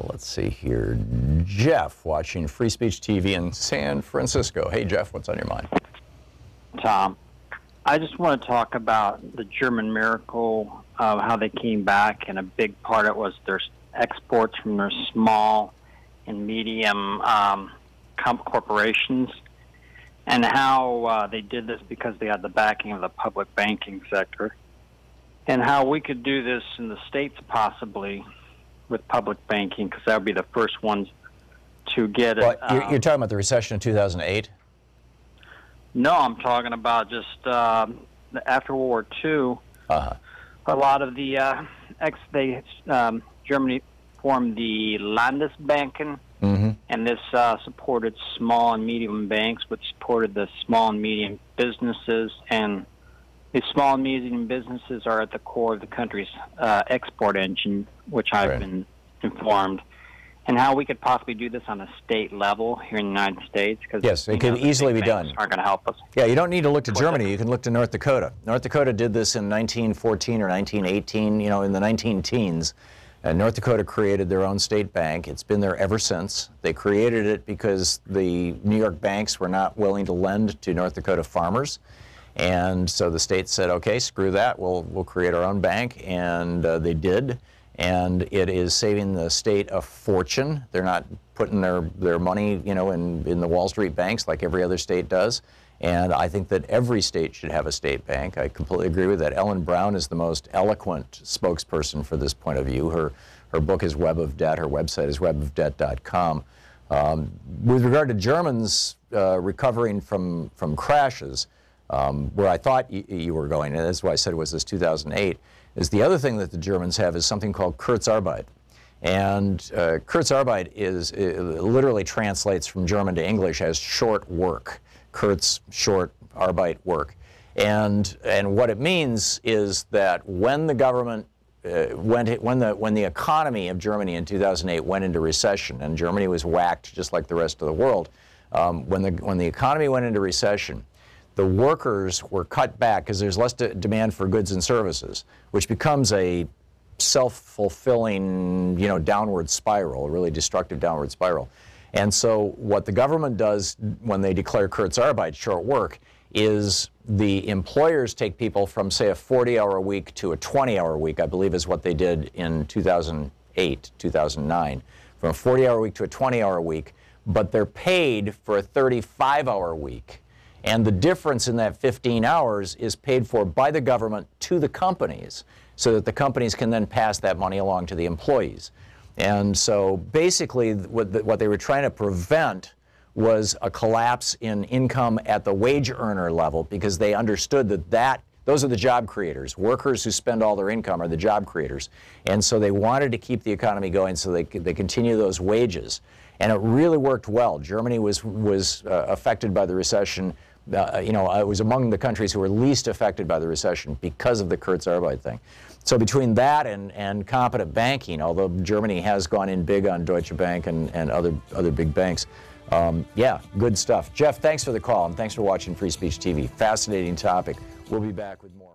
Let's see here. Jeff, watching Free Speech TV in San Francisco. Hey, Jeff, what's on your mind? Tom, I just want to talk about the German miracle of how they came back, and a big part of it was their exports from their small and medium corporations, and how they did this because they had the backing of the public banking sector, and how we could do this in the States possibly with public banking, because that would be the first ones to get it. You're talking about the recession in 2008? No, I'm talking about just after World War II. A lot of the Germany formed the Landesbanken, and this supported small and medium banks, which supported the small and medium businesses. And the small and medium businesses are at the core of the country's export engine, which I've been informed. And how we could possibly do this on a state level here in the United States. Yes, it could easily be done. Aren't going to help us. Yeah, you don't need to look to Germany. You can look to North Dakota. North Dakota did this in 1914 or 1918, you know, in the 19-teens. And North Dakota created their own state bank. It's been there ever since. They created it because the New York banks were not willing to lend to North Dakota farmers. And so the state said, okay, screw that, we'll create our own bank, and they did. And it is saving the state a fortune. They're not putting their money, you know, in the Wall Street banks like every other state does. And I think that every state should have a state bank. I completely agree with that. Ellen Brown is the most eloquent spokesperson for this point of view. Her book is Web of Debt. Her website is webofdebt.com. With regard to Germans recovering from crashes, where I thought you were going, and that's why I said it was this 2008, is the other thing that the Germans have is something called Kurzarbeit. And Kurzarbeit literally translates from German to English as short work. Kurz, short, Arbeit, work. And what it means is that when the government, when the economy of Germany in 2008 went into recession, and Germany was whacked just like the rest of the world, when the economy went into recession, the workers were cut back because there's less demand for goods and services, which becomes a self-fulfilling, you know, downward spiral, a really destructive downward spiral. And so what the government does when they declare Kurzarbeit, short work, is the employers take people from, say, a 40-hour week to a 20-hour week, I believe is what they did in 2008, 2009, from a 40-hour week to a 20-hour week, but they're paid for a 35-hour week. And the difference in that 15 hours is paid for by the government to the companies, so that the companies can then pass that money along to the employees. And so basically what they were trying to prevent was a collapse in income at the wage earner level, because they understood that those are the job creators. Workers who spend all their income are the job creators. And so they wanted to keep the economy going so they continue those wages. And it really worked well. Germany was affected by the recession. You know, it was among the countries who were least affected by the recession because of the Kurzarbeit thing. So between that and competent banking, although Germany has gone in big on Deutsche Bank and other big banks, yeah, good stuff. Jeff, thanks for the call, and thanks for watching Free Speech TV. Fascinating topic. We'll be back with more.